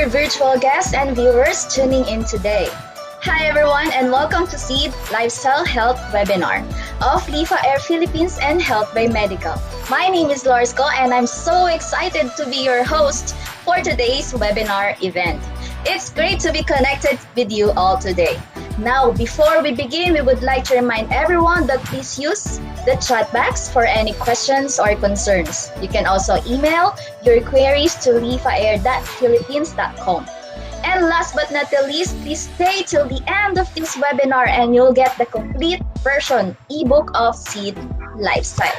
dear virtual guests and viewers tuning in today. Hi everyone and welcome to SEED Lifestyle Health Webinar of LIFAair Philippines and Health by Medical. My name is Lorsco and I'm so excited to be your host for today's webinar event. It's great to be connected with you all today. Now, before we begin, we would like to remind everyone that please use the chat box for any questions or concerns. You can also email your queries to lifair.philippines.com. And last but not the least, please stay till the end of this webinar and you'll get the complete version ebook of Seed Lifestyle.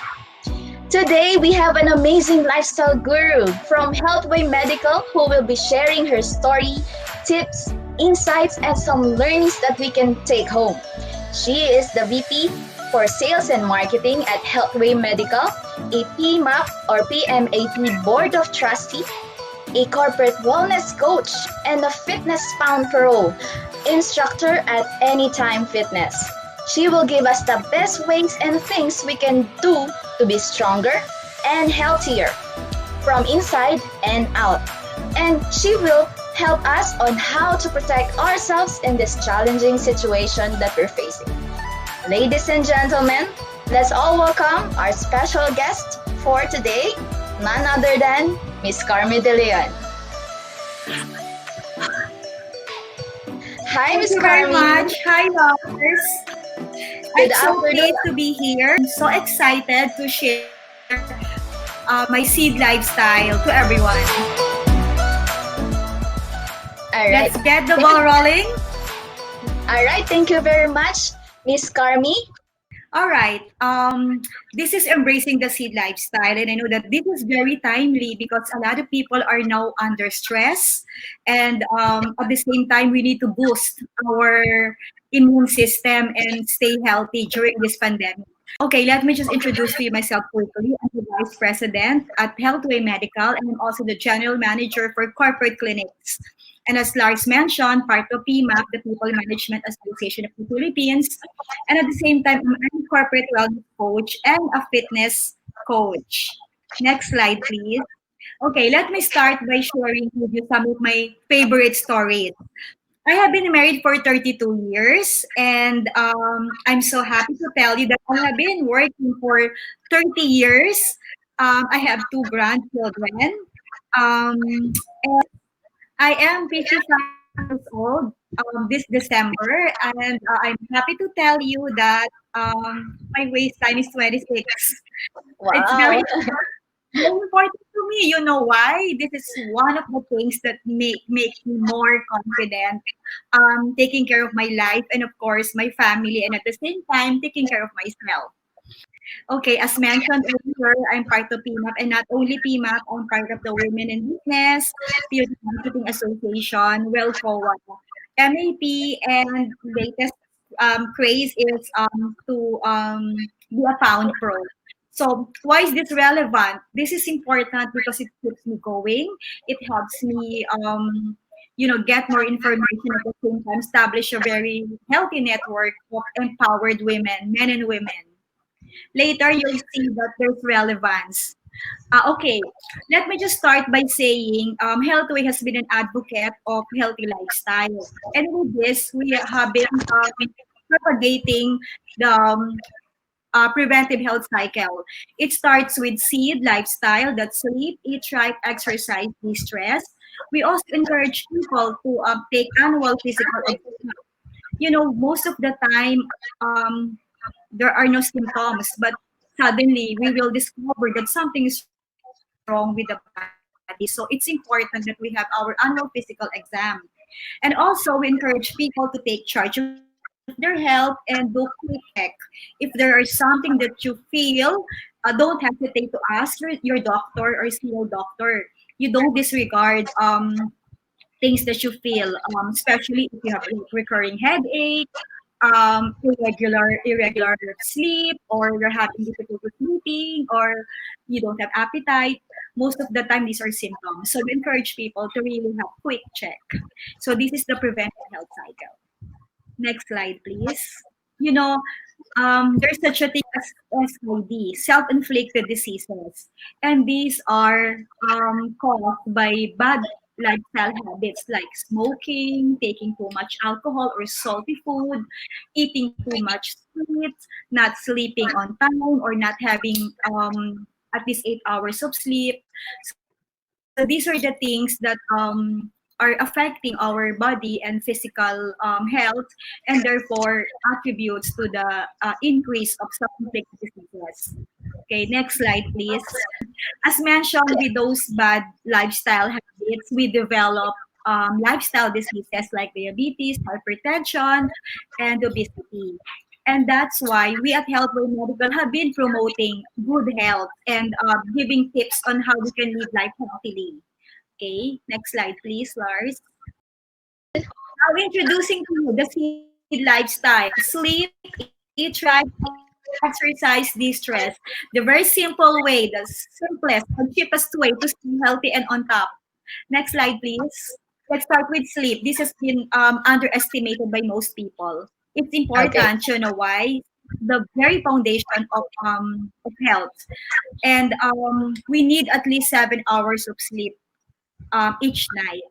Today, we have an amazing lifestyle guru from Healthway Medical who will be sharing her story, tips, insights, and some learnings that we can take home. She is the VP for Sales and Marketing at Healthway Medical, a PMAP or PMAP Board of Trustee, a corporate wellness coach, and a fitness pound pro instructor at Anytime Fitness. She will give us the best ways and things we can do to be stronger and healthier from inside and out. And she will help us on how to protect ourselves in this challenging situation that we're facing. Ladies and gentlemen, let's all welcome our special guest for today, none other than Miss Carmi De Leon. Hi, Miss Thank you very Carmi. much. Hi, lovers. Good I'm so afternoon. pleased to be here. I'm so excited to share my seed lifestyle to everyone. All right. Let's get the ball rolling. All right. Thank you very much, Miss Carmi. All right. This is embracing the seed lifestyle, and I know that this is very timely because a lot of people are now under stress, and at the same time, we need to boost our immune system and stay healthy during this pandemic. Okay, let me just introduce to you myself quickly. I'm the Vice President at Healthway Medical, and I'm also the General Manager for Corporate Clinics. And as Lars mentioned, part of PMAP, the People Management Association of the Philippines. And at the same time, I'm a corporate wellness coach and a fitness coach. Next slide, please. Okay, let me start by sharing with you some of my favorite stories. I have been married for 32 years, and I'm so happy to tell you that I have been working for 30 years. I have two grandchildren. And I am 55 years old this December, and I'm happy to tell you that my waistline is 26. It's Wow. very important to me. You know why? This is one of the things that make me more confident, taking care of my life and of course my family, and at the same time taking care of myself. Okay, as mentioned earlier, I'm part of PMAP, and not only PMAP, I'm part of the Women in Business, Beauty Marketing Association, WellFOA, MAP, and latest craze is to be a Pound Pro. So why is this relevant? This is important because it keeps me going. It helps me, get more information at the same time, establish a very healthy network of empowered women, men and women. Later, you'll see that there's relevance. Okay, let me just start by saying Healthway has been an advocate of healthy lifestyle. And with this, we have been propagating the preventive health cycle. It starts with seed lifestyle, that's sleep, eat right, exercise, de-stress. We also encourage people to take annual physical exam. You know, most of the time, there are no symptoms, but suddenly we will discover that something is wrong with the body. So it's important that we have our annual physical exam. And also, we encourage people to take charge of their health and do quick check. If there are something that you feel, don't hesitate to ask your doctor or see your doctor. You don't disregard things that you feel, especially if you have recurring headache, irregular sleep, or you're having difficulty sleeping, or you don't have appetite. Most of the time, these are symptoms. So we encourage people to really have quick check. So this is the preventive health cycle. Next slide, please. You know, there's such a thing as SID, self-inflicted diseases, and these are caused by bad lifestyle habits like smoking, taking too much alcohol or salty food, eating too much sweets, not sleeping on time, or not having at least 8 hours of sleep. So these are the things that are affecting our body and physical health, and therefore attributes to the increase of some infectious diseases. Okay, next slide, please. As mentioned, with those bad lifestyle habits, we develop lifestyle diseases like diabetes, hypertension, and obesity. And that's why we at Healthway Medical have been promoting good health and giving tips on how we can live life healthily. Okay, next slide, please, Lars. Now, introducing to you the seed lifestyle. Sleep, eat right, exercise, de-stress. The very simple way, the simplest and cheapest way to stay healthy and on top. Next slide, please. Let's start with sleep. This has been underestimated by most people. It's important, you know Okay. why? The very foundation of health. And we need at least 7 hours of sleep each night.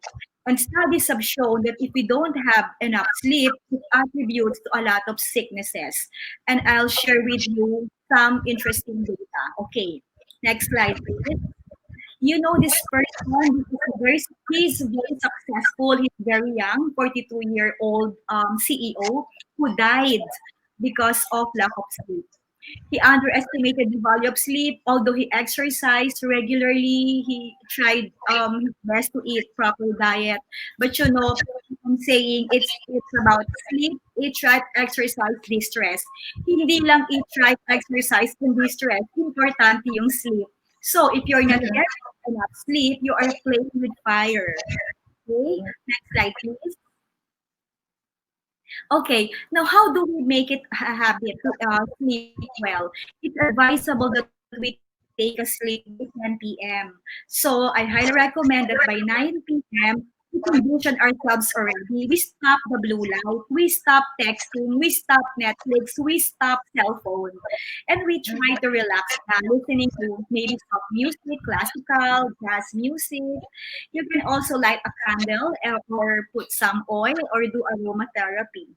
And studies have shown that if we don't have enough sleep, it attributes to a lot of sicknesses. And I'll share with you some interesting data. Okay, next slide, please. You know this person, he's very successful, he's very young, 42-year-old CEO who died because of lack of sleep. He underestimated the value of sleep. Although he exercised regularly, he tried his best to eat proper diet. But you know, I'm saying it's about sleep, eat right, exercise, distress. Hindi lang eat right, exercise, and distress. Importante yung sleep. So if you're not Mhm. getting enough sleep, you are playing with fire. Okay, next slide, please. Okay, now how do we make it a habit to sleep well? It's advisable that we take a sleep by 10 p.m. So I highly recommend that by 9 p.m. we condition ourselves already. We stop the blue light, we stop texting, we stop Netflix, we stop cell phone, and we try to relax by listening to maybe soft music, classical, jazz music. You can also light a candle or put some oil or do aromatherapy.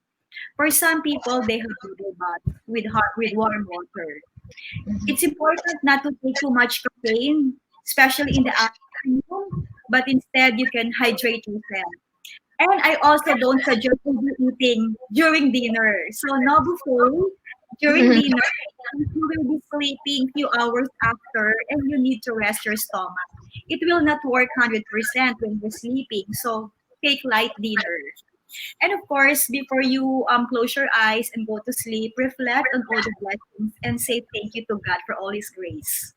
For some people, they have bubble baths with warm water. It's important not to take too much caffeine, especially in the afternoon, but instead you can hydrate yourself. And I also don't suggest eating during dinner. So no buffet during Mhm. dinner. You will be sleeping few hours after and you need to rest your stomach. It will not work 100% when you're sleeping. So take light dinner. And of course, before you close your eyes and go to sleep, reflect on all the blessings and say thank you to God for all His grace,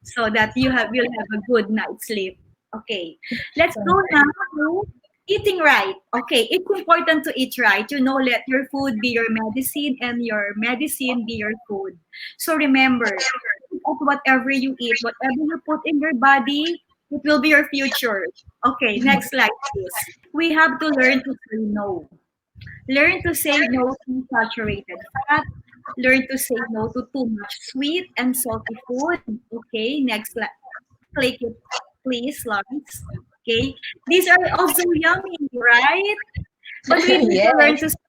so that you'll have a good night's sleep. Okay, let's go now to eating right. Okay, it's important to eat right. You know, let your food be your medicine and your medicine be your food. So remember, of whatever you eat, whatever you put in your body, it will be your future. Okay, next slide, please. We have to learn to say no. Learn to say no to saturated fat. Learn to say no to too much sweet and salty food. Okay, next slide. Click it, please, Lawrence. Okay, these are also yummy, right? But we need to learn Yes. to.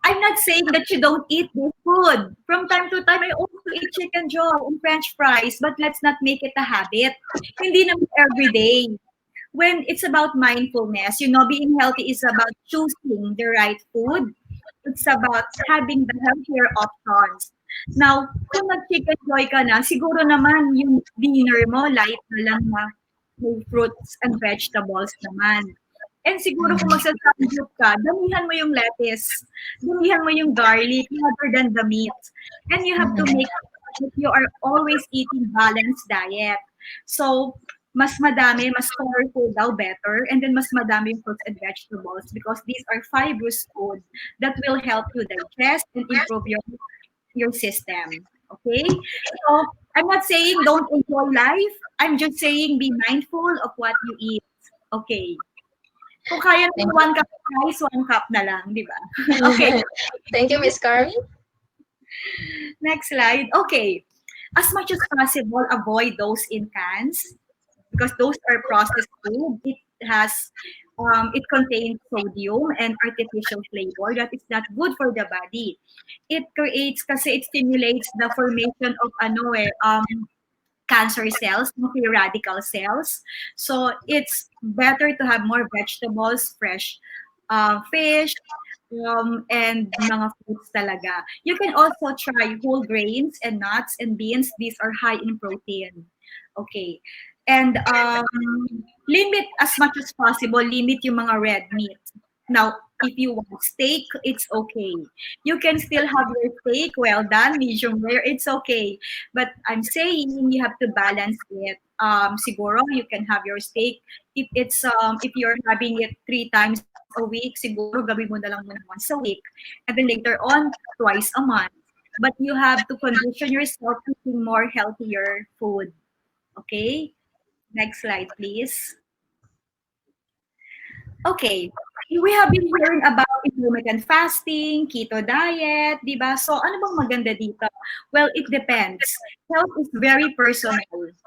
I'm not saying that you don't eat this food. From time to time, I also eat chicken joy and French fries, but let's not make it a habit. Hindi naman every day. When it's about mindfulness, you know, being healthy is about choosing the right food. It's about having the healthier options. Now, kung nag-chicken joy ka na, siguro naman yung dinner mo, light na lang na may fruits and vegetables naman. And siguro kung magsasamgyup ka, damihan mo yung lettuce, damihan mo yung garlic rather than the meat. And you have to make sure that you are always eating balanced diet. So, mas madami, mas colorful daw better, and then mas madami yung fruits and vegetables because these are fibrous food that will help you digest and improve your system. Okay? So, I'm not saying don't enjoy life. I'm just saying be mindful of what you eat. Okay. Kung kaya ng Thank one cup of rice, one cup na lang, di ba? Okay. you. Thank you, Miss Carmen. Next slide. Okay. As much as possible, avoid those in cans. because those are processed food. Has it contains sodium and artificial flavor that is not good for the body. It creates kasi it stimulates the formation of cancer cells, free radical cells. So it's better to have more vegetables, fresh fish, and mga fruits talaga. You can also try whole grains and nuts and beans. These are high in protein. Okay. And limit as much as possible, limit yung mga red meat. Now, if you want steak, it's okay. You can still have your steak well done, medium rare, it's okay. But I'm saying you have to balance it. Siguro you can have your steak if you're having it 3 times a week, siguro gawin mo na lang muna once a week, and then later on twice a month. But you have to condition yourself eating more healthier food. Okay? Next slide, please. Okay. We have been hearing about intermittent fasting, keto diet, di ba? So, ano bang maganda dito? Well, it depends. Health is very personal.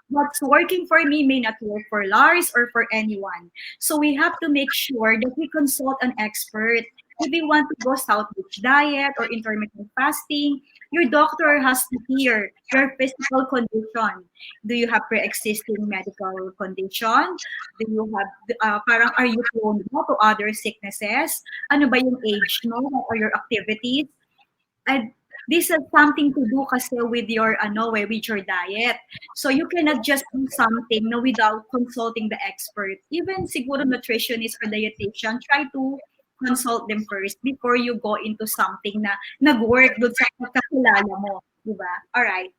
What's working for me may not work for Lars or for anyone. So, we have to make sure that we consult an expert. If you want to go Southwich diet or intermittent fasting, your doctor has to hear your physical condition. Do you have pre-existing medical condition? Do you have, parang are you prone mo to other sicknesses? Ano ba yung age mo? What are your activities? And this has something to do kasi with your with your diet. So you cannot just do something no, without consulting the expert. Even siguro nutritionist or dietitian, try to consult them first before you go into something na nag-work doon sa kakilala mo. Diba? Alright.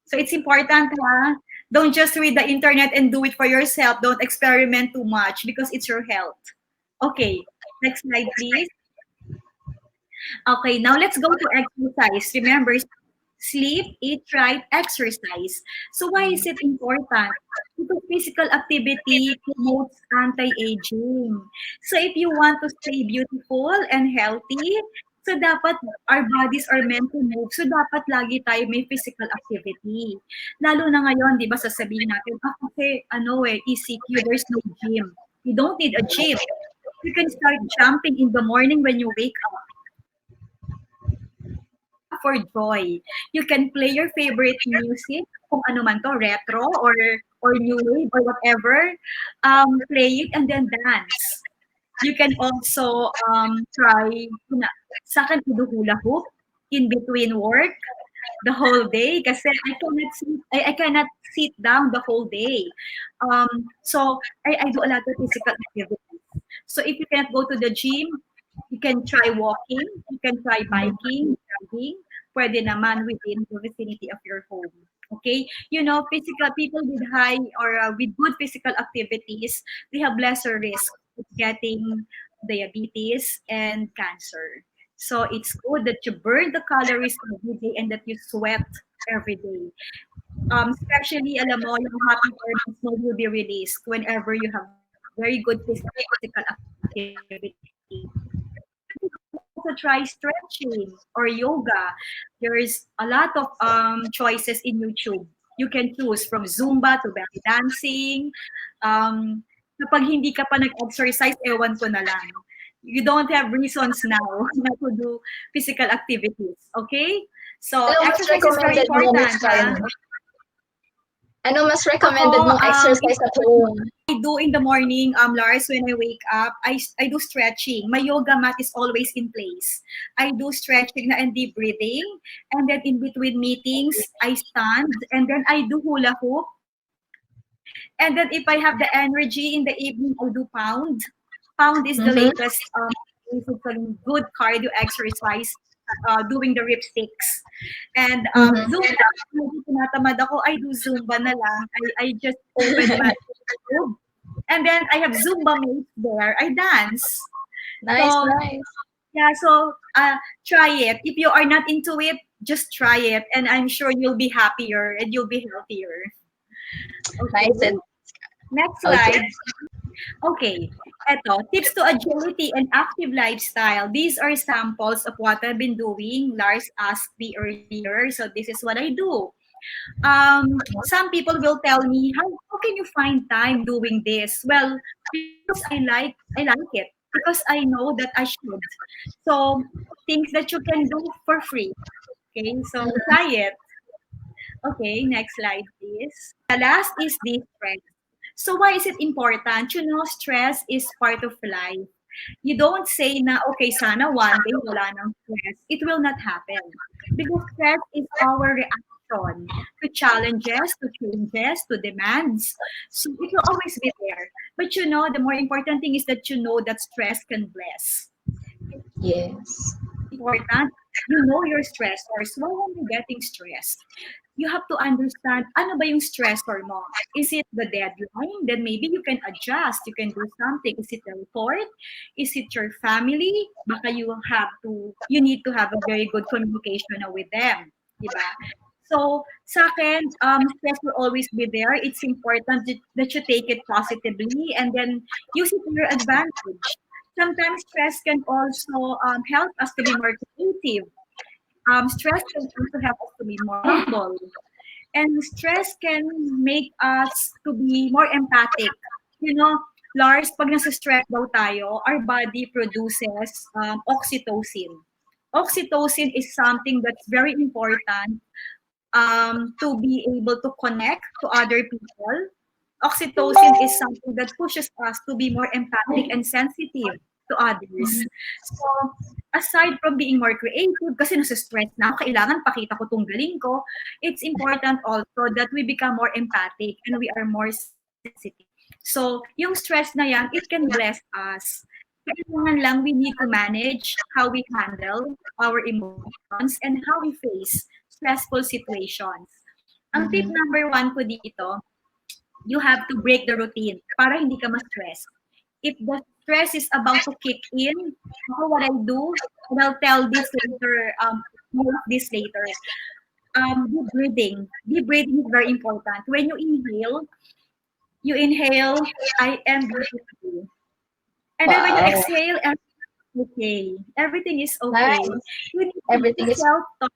So it's important, ha? Don't just read the internet and do it for yourself. Don't experiment too much because it's your health. Okay, next slide, please. Okay, now let's go to exercise. Remember, sleep, eat right, exercise. So why is it important? Because physical activity promotes anti-aging. So if you want to stay beautiful and healthy, so dapat our bodies are meant to move. So dapat lagi tayo may physical activity. Lalo na ngayon, di ba, sasabihin natin, kasi ECQ, there's no gym. You don't need a gym. You can start jumping in the morning when you wake up. For joy. You can play your favorite music, kung ano man to, retro or new wave or whatever. Play it and then dance. You can also try, sa akin, hula hoop in between work the whole day kasi I cannot sit down the whole day. So I do a lot of physical activities. So if you cannot go to the gym, you can try walking, you can try biking, jogging, pwede naman within the vicinity of your home. Okay? Physical people with high or with good physical activities, they have lesser risk of getting diabetes and cancer. So it's good that you burn the calories every day and that you sweat every day. Especially, alam mo, yung happy hormones mo will be released whenever you have very good physical activity. Also try stretching or yoga. There's a lot of choices in YouTube. You can choose from Zumba to belly dancing. Kapag hindi ka pa nag-exercise, ewan ko na lang. You don't have reasons now not to do physical activities. Okay? So, exercise is very important. Ano mas recommended mong exercise at home? I do in the morning, Lars, when I wake up, I do stretching. My yoga mat is always in place. I do stretching and deep breathing. And then in between meetings, I stand. And then I do hula hoop. And then if I have the energy in the evening, I do pound. Pound is the latest good cardio exercise. Doing the ripsticks. And Zumba, kung tinatamad ako, I do Zumba na lang. I just open my YouTube. And then I have Zumba mates there. I dance. Nice. Yeah, so try it. If you are not into it, just try it. And I'm sure you'll be happier and you'll be healthier. Okay. Nice. Next slide. Okay, eto, tips to agility and active lifestyle. These are samples of what I've been doing. Lars asked me earlier, so this is what I do. Some people will tell me, how can you find time doing this? Well, because I like it, because I know that I should. So things that you can do for free. Okay, so try it. Okay, next slide, please. The last is this stress. So why is it important? You know, stress is part of life. You don't say na, okay, sana one day wala nang stress. It will not happen. Because stress is our reaction to challenges, to changes, to demands. So it will always be there. But you know, the more important thing is that you know that stress can bless. Yes. Important, you know your stressors. Why are you getting stressed? You have to understand, ano ba yung stressor mo? Is it the deadline? Then maybe you can adjust. You can do something. Is it the report? Is it your family? Baka you need to have a very good communication with them. Diba? So, sa akin, stress will always be there. It's important that you take it positively and then use it to your advantage. Sometimes stress can also help us to be more creative. Stress can also help us to be more humble. And stress can make us to be more empathic. You know, Lars, pag nasa stress daw tayo, our body produces oxytocin. Oxytocin is something that's very important to be able to connect to other people. Oxytocin is something that pushes us to be more empathic and sensitive to others. So, aside from being more creative, kasi nasa stress na ako, kailangan pakita ko tong galing ko, it's important also that we become more empathic and we are more sensitive. So, yung stress na yan, it can bless us. Kailangan lang we need to manage how we handle our emotions and how we face stressful situations. Ang tip Mhm. number one ko dito, you have to break the routine para hindi ka ma-stress. If the stress is about to kick in, what I do, and I'll tell this later, more of this later. Deep breathing. Deep breathing is very important. When you inhale, I am beautiful. And then when you Wow. exhale, okay. Everything is okay. Nice. You need to Everything do is self-talk.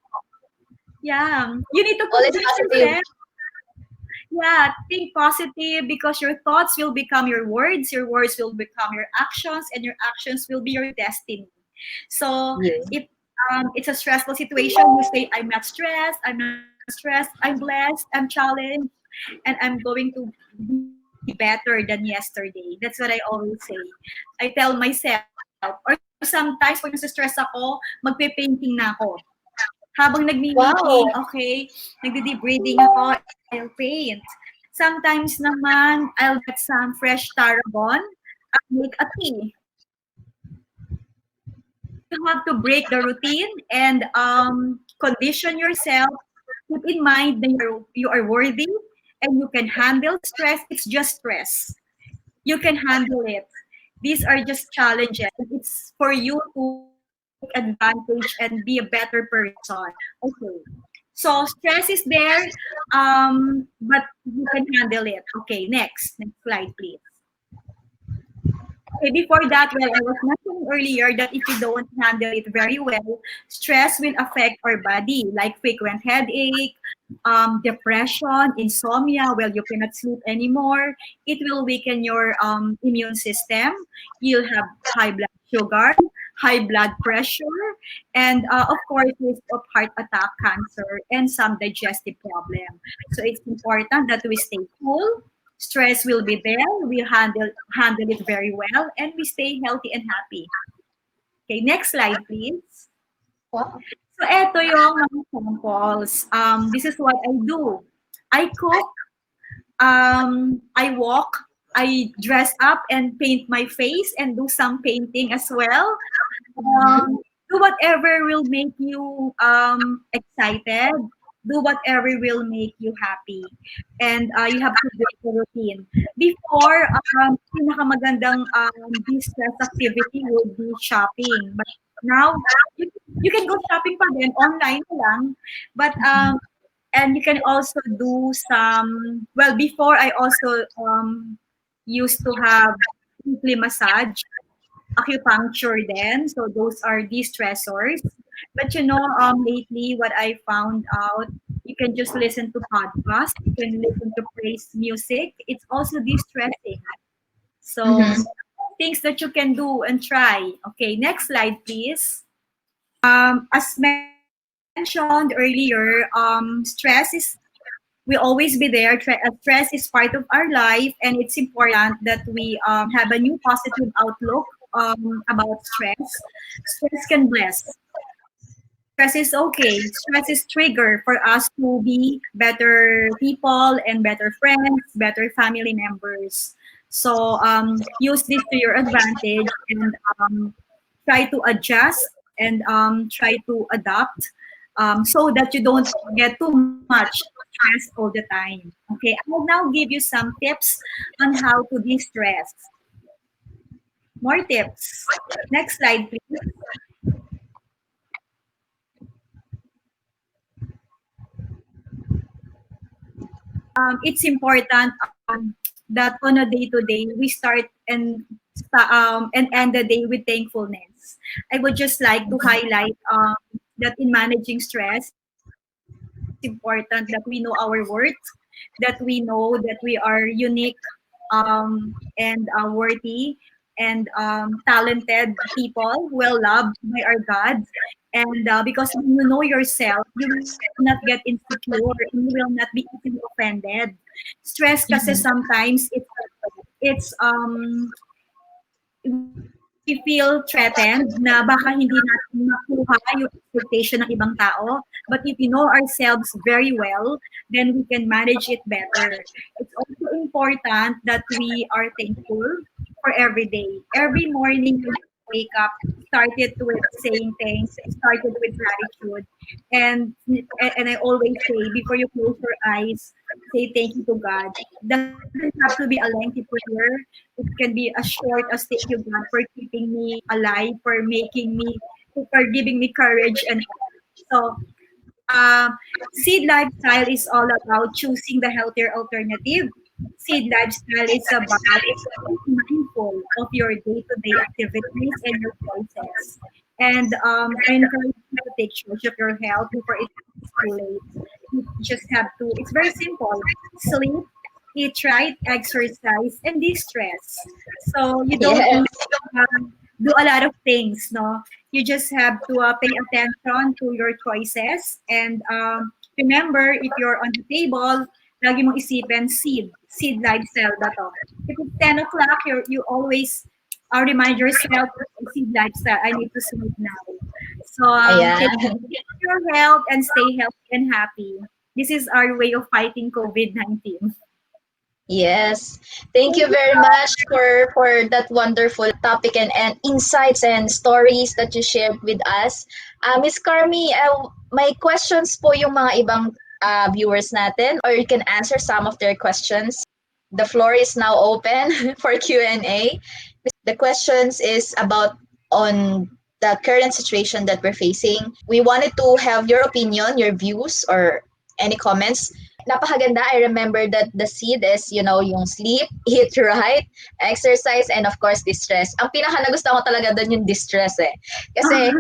Yeah. You need to always convince positive. yourself. Yeah, think positive because your thoughts will become your words will become your actions, and your actions will be your destiny. So Yeah. if it's a stressful situation, you say, I'm not stressed, I'm blessed, I'm challenged, and I'm going to be better than yesterday. That's what I always say. I tell myself, or sometimes pag nasa-stress ako, magpe-painting na ako. Habang nagmi-meeting, Wow. okay, nagdi-deep breathing ako, I'll paint. Sometimes naman, I'll get some fresh tarragon, I'll make a tea. You have to break the routine and condition yourself. Keep in mind that you are worthy and you can handle stress. It's just stress. You can handle it. These are just challenges. It's for you to take advantage and be a better person. Okay. So stress is there, but you can handle it. Okay, next slide, please. Okay, before that, well, I was mentioning earlier that if you don't handle it very well, stress will affect our body, like frequent headache, depression, insomnia. Well, you cannot sleep anymore. It will weaken your immune system. You'll have high blood sugar, high blood pressure, and of course, risk of heart attack, cancer, and some digestive problem. So it's important that we stay cool. Stress will be there. We handle it very well, and we stay healthy and happy. Okay, next slide, please. Wow. So, eto yung mga samples. This is what I do. I cook, I walk, I dress up and paint my face and do some painting as well. Mhm. Do whatever will make you excited. Do whatever will make you happy. And you have to break the routine. Before, pinakamagandang distress activity would be shopping. But now, you can go shopping pa din, online na lang. But, and you can also do some, well, before I also used to have weekly massage, acupuncture then. So those are de-stressors. But lately what I found out, you can just listen to podcasts, you can listen to praise music. It's also distressing. So Mm-hmm. things that you can do and try. Okay, next slide, please. As mentioned earlier, stress is will always be there. Stress is part of our life, and it's important that we have a new positive outlook about stress. Stress can bless. Stress is okay. Stress is trigger for us to be better people and better friends, better family members. So use this to your advantage and try to adjust and try to adapt so that you don't get too much stress all the time. Okay, I will now give you some tips on how to de-stress. More tips. Next slide, please. It's important that on a day-to-day we start and end the day with thankfulness. I would just like to highlight that in managing stress, it's important that we know our worth, that we know that we are unique and worthy and talented people, well loved by our God. And because when you know yourself, you will not get insecure and you will not be easily offended. Stress kasi sometimes we feel threatened na baka hindi natin makuha yung expectation ng ibang tao. But if we know ourselves very well, then we can manage it better. It's also important that we are thankful for every day. Every morning when you wake up, start it with saying thanks, start it with gratitude. And and I always say, before you close your eyes, say thank you to God. It doesn't have to be a lengthy prayer. It can be as short as thank you God for keeping me alive, for making me, for giving me courage and all. So seed lifestyle is all about choosing the healthier alternative. Seed lifestyle is about being mindful of your day-to-day activities and your choices. And I encourage you to take charge of your health before it's too late. You just have to, it's very simple. Sleep, eat right, exercise, and de-stress. So you don't Yes. need to do a lot of things, no? You just have to pay attention to your choices and remember, if you're on the table, lagi mong isipin seed lifestyle ba to? If it's 10 o'clock, you always remind yourself, seed lifestyle, I need to sleep now. So Ayan. take care of your health and stay healthy and happy. This is our way of fighting COVID-19. Yes. Thank you Thank you. very much for that wonderful topic and insights and stories that you shared with us. Miss Carmi, may questions po yung mga ibang viewers natin or you can answer some of their questions. The floor is now open for Q&A. The questions is about on the current situation that we're facing. We wanted to have your opinion, your views, or any comments. Napakaganda. I remember that the seed is, yung sleep, eat right, exercise, and of course, distress. Ang pinaka nagustuhan ko talaga doon yung distress eh. Kasi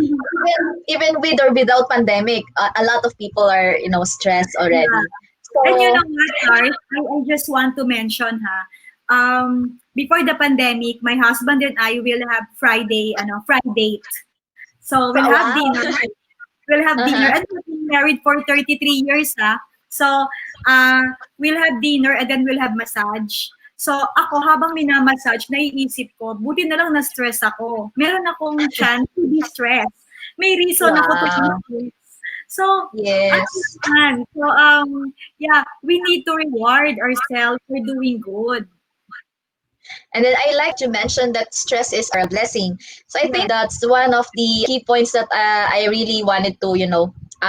even with or without pandemic, a lot of people are, stressed already. Yeah. And you So, know what, Lars? I just want to mention before the pandemic, my husband and I will have Friday date. So we'll have wow. dinner. We'll have dinner. Uh-huh. And we've been married for 33 years, ha? So we'll have dinner and then we'll have massage. So ako, habang minamassage, naiisip ko, buti na lang na-stress ako. Meron akong chance to be stressed. May reason ako to be Wow. stressed. So, Yes. man. So, yeah, we need to reward ourselves for doing good. And then I like to mention that stress is a blessing. So I Yeah. think that's one of the key points that I really wanted to,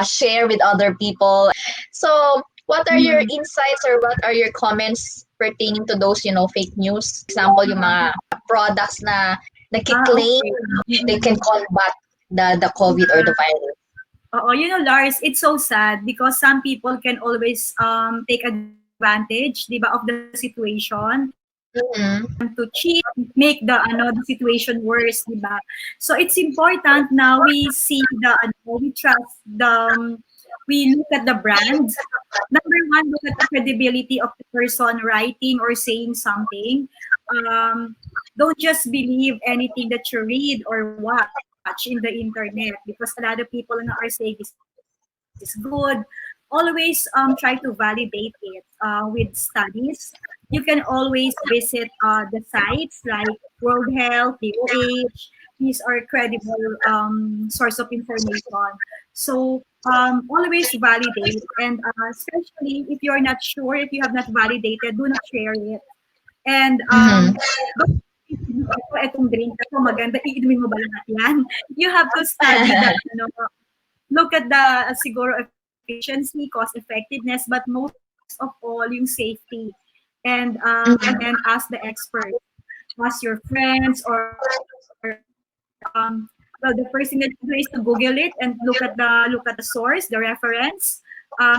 share with other people. So what are your Mm. insights or what are your comments pertaining to those, fake news? For example, yung mga products na nakiklaim Okay. they can Mm-mm. combat the COVID or the virus. Oo, Lars, it's so sad because some people can always take advantage, 'di ba, of the situation. Mhm. to cheat, make the situation worse, di ba? So it's important na we see we trust we look at the brands. Number one, look at the credibility of the person writing or saying something. Um, don't just believe anything that you read or watch in the internet, because a lot of people are saying this is good. Always try to validate it with studies. You can always visit the sites like World Health, the OH. These are credible source of information. So always validate, and especially if you're not sure, if you have not validated, do not share it. And Mhm. don't etong drink na 'to maganda, iinumin mo ba lahat yan? You have to study the look at the siguro efficiency, cost effectiveness, but most of all yung safety. And then Mhm. ask the expert, ask your friends, or well, the first thing that you do is to Google it and look at the source, the reference.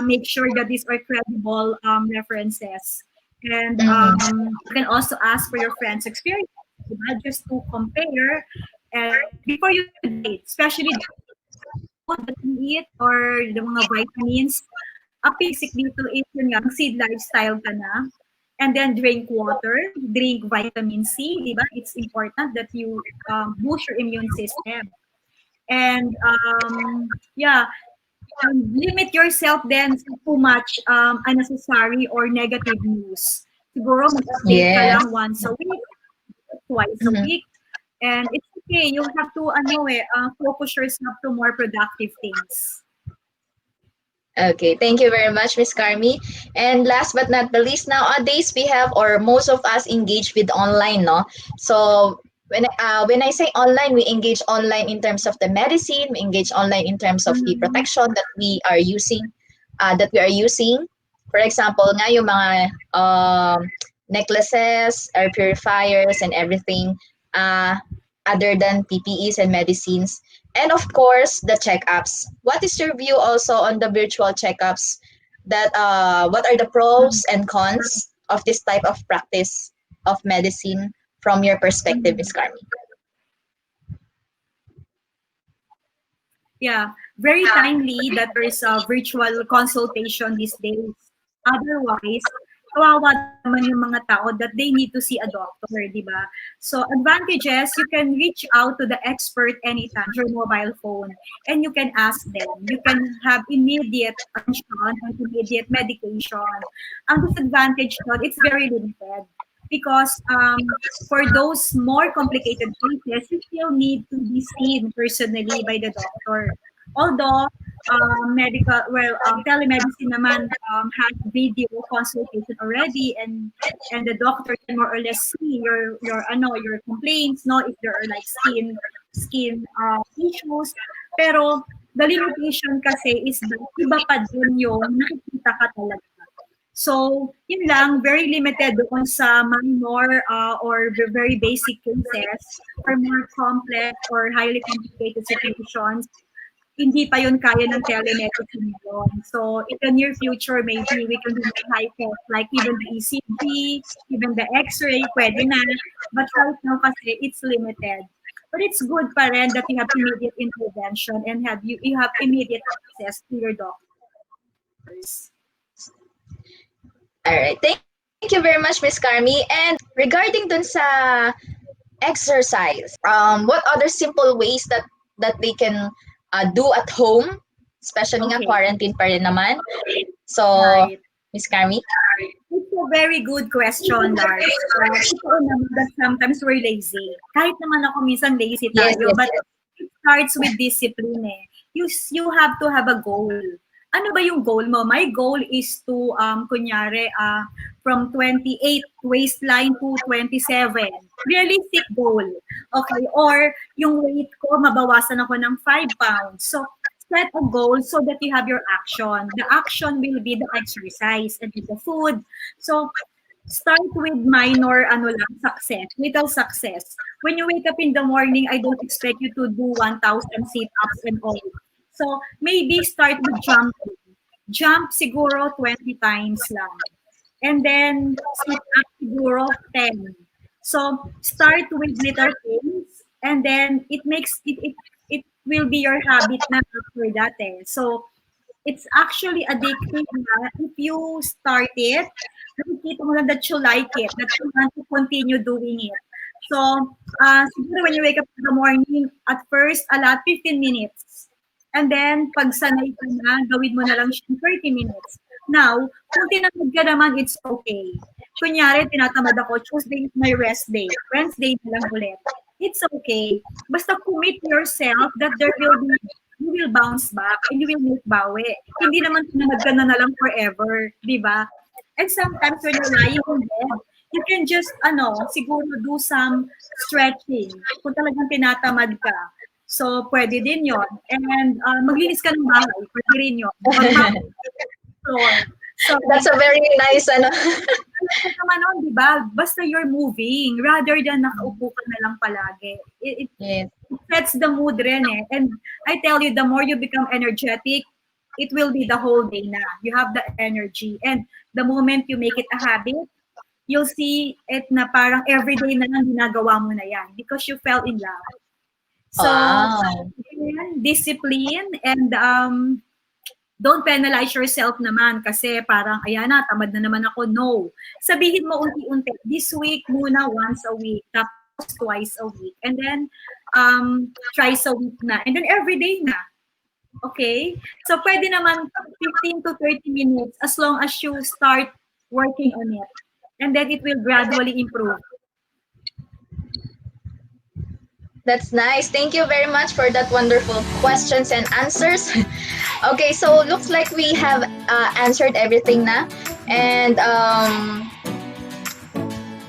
Make sure that these are credible references. And Mhm. you can also ask for your friend's experience, diba? Just to compare. And before you date, especially the food that you eat or the mga vitamins, ang basic dito is yun nga, mag-seed lifestyle ka na. And then drink water, drink vitamin C, di ba? It's important that you boost your immune system. And yeah, limit yourself then sa too much unnecessary or negative news. Siguro mag-update ka Yes. lang once a week, twice a Mhm. week. And it's okay. You have to focus yourself to more productive things. Okay, thank you very much, Miss Carmi. And last but not the least, nowadays we have, or most of us engage with online, no? So when I say online, we engage online in terms of the medicine, we engage online in terms of the Mhm. protection that we are using. For example, nga yung mga necklaces, air purifiers, and everything, uh, other than PPEs and medicines. And of course, the checkups. What is your view also on the virtual checkups? That what are the pros and cons of this type of practice of medicine from your perspective, Ms. Mhm. Carmi? Yeah, very timely that there is a virtual consultation these days. Otherwise, kawawa naman yung mga tao that they need to see a doctor, di ba? So advantages, you can reach out to the expert anytime through your mobile phone and you can ask them. You can have immediate attention and immediate medication. Ang disadvantage nun, it's very limited because for those more complicated cases, you still need to be seen personally by the doctor. Although telemedicine naman has video consultation already, and the doctor can more or less see your complaints, no, if there are like skin issues. Pero the limitation kasi is that iba pa din yung nakikita ka talaga. So, yun lang, very limited doon sa minor or very basic cases. For more complex or highly complicated situations, hindi pa yun kaya ng telemedicine yun. So, in the near future, maybe we can do more high tech, like even the ECG, even the X-ray, pwede na. But right now kasi, it's limited. But it's good pa rin that you have immediate intervention and you have immediate access to your doctors. All right. Thank you very much, Miss Carmi. And regarding dun sa exercise, what other simple ways that they can do at home, especially nga Okay, quarantine pa rin naman. So, right. Miss Carmi? It's a very good question, Lars. Totoo naman that sometimes we're lazy. Kahit naman ako minsan lazy Yes, tayo, yes, but yes. it starts with discipline eh. You have to have a goal. Ano ba yung goal mo? My goal is to, kunyari, from 28 waistline to 27. Realistic goal. Okay? Or yung weight ko, mabawasan ako ng 5 pounds. So, set a goal so that you have your action. The action will be the exercise and the food. So, start with minor success, little success. When you wake up in the morning, I don't expect you to do 1,000 sit-ups and all. So, maybe start with jumping. Jump siguro 20 times lang. And then sit up siguro 10. So start with little things and then it will be your habit na after that eh. So it's actually addictive na if you start it, nakikita mo na that you like it, that you want to continue doing it. So, siguro when you wake up in the morning, at first, allot 15 minutes. And then, pag sanay ka na, gawin mo na lang siya 30 minutes. Now, kung tinamad ka naman, it's okay. Kunyari, tinatamad ako, Tuesday is my rest day. Wednesday na lang ulit. It's okay. Basta commit yourself that there will be, you will bounce back and you will make bawi. Hindi naman tinamad ka na lang forever, di ba? And sometimes when you're lying in bed, you can just, siguro do some stretching kung talagang tinatamad ka. So, pwede din yon. And maglinis ka ng bahay, pwede rin yon. Mag-mop floor. So, That's a very nice, ano. naman nun, di ba? Basta you're moving rather than nakaupo ka na lang palagi. Yes. It sets the mood rin eh. And I tell you, the more you become energetic, it will be the whole day na. You have the energy. And the moment you make it a habit, you'll see it na parang everyday na lang ginagawa mo na yan because you fell in love. So, Wow. discipline and don't penalize yourself naman kasi parang, ayan na, tamad na naman ako. No. Sabihin mo unti-unti. This week muna once a week, tapos twice a week. And then, thrice a week na. And then every day na. Okay? So, pwede naman 15 to 30 minutes as long as you start working on it. And then it will gradually improve. That's nice. Thank you very much for that wonderful questions and answers. Okay, so looks like we have answered everything na. And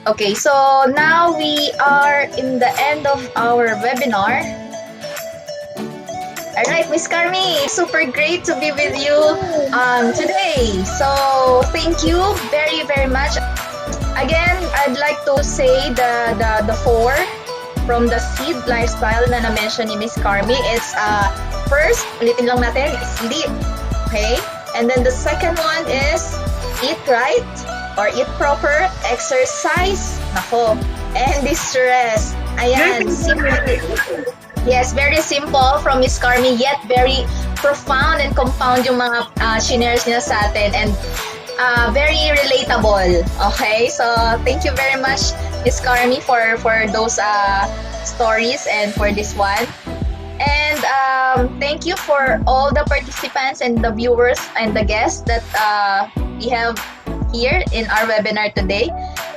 okay, so now we are in the end of our webinar. All right, Miss Carmi, super great to be with you today. So thank you very, very much. Again, I'd like to say the four from the seed lifestyle na na-mention ni Miss Carmi. It's first, ulitin lang natin, sleep. Okay? And then the second one is eat right or eat proper, exercise. Nako. And distress. Ayan. Simple. Yes, very simple from Miss Carmi, yet very profound and compound yung mga shares niya sa atin. And very relatable. Okay? So, thank you very much, Miss Carmi, for those stories and for this one. And thank you for all the participants and the viewers and the guests that we have here in our webinar today.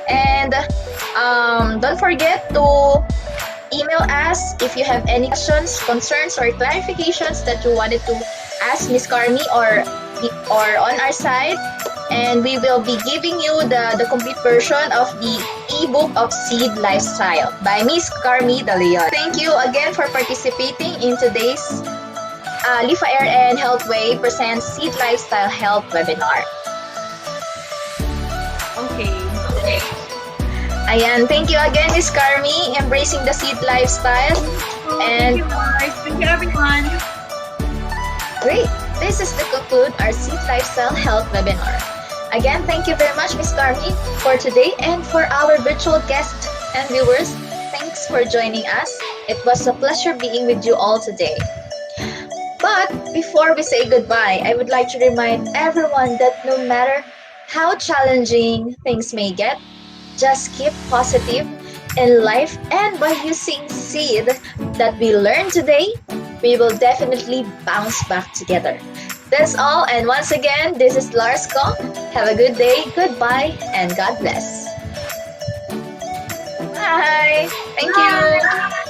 And don't forget to email us if you have any questions, concerns, or clarifications that you wanted to ask Miss Carmi or on our side. And we will be giving you the complete version of the ebook of Seed Lifestyle by Miss Carmi De Leon. Thank you again for participating in today's LIFAair and Healthway presents Seed Lifestyle Health webinar. Okay. Ayan, thank you again, Miss Carmi, embracing the Seed Lifestyle. And thank you, guys. Thank you, everyone. Great. This is to conclude our Seed Lifestyle Health webinar. Again, thank you very much, Ms. Carmi, for today and for our virtual guests and viewers. Thanks for joining us. It was a pleasure being with you all today. But before we say goodbye, I would like to remind everyone that no matter how challenging things may get, just keep positive in life, and by using seed that we learned today, we will definitely bounce back together. That's all, and once again, this is Lars Ko. Have a good day, goodbye, and God bless. Bye! Thank you!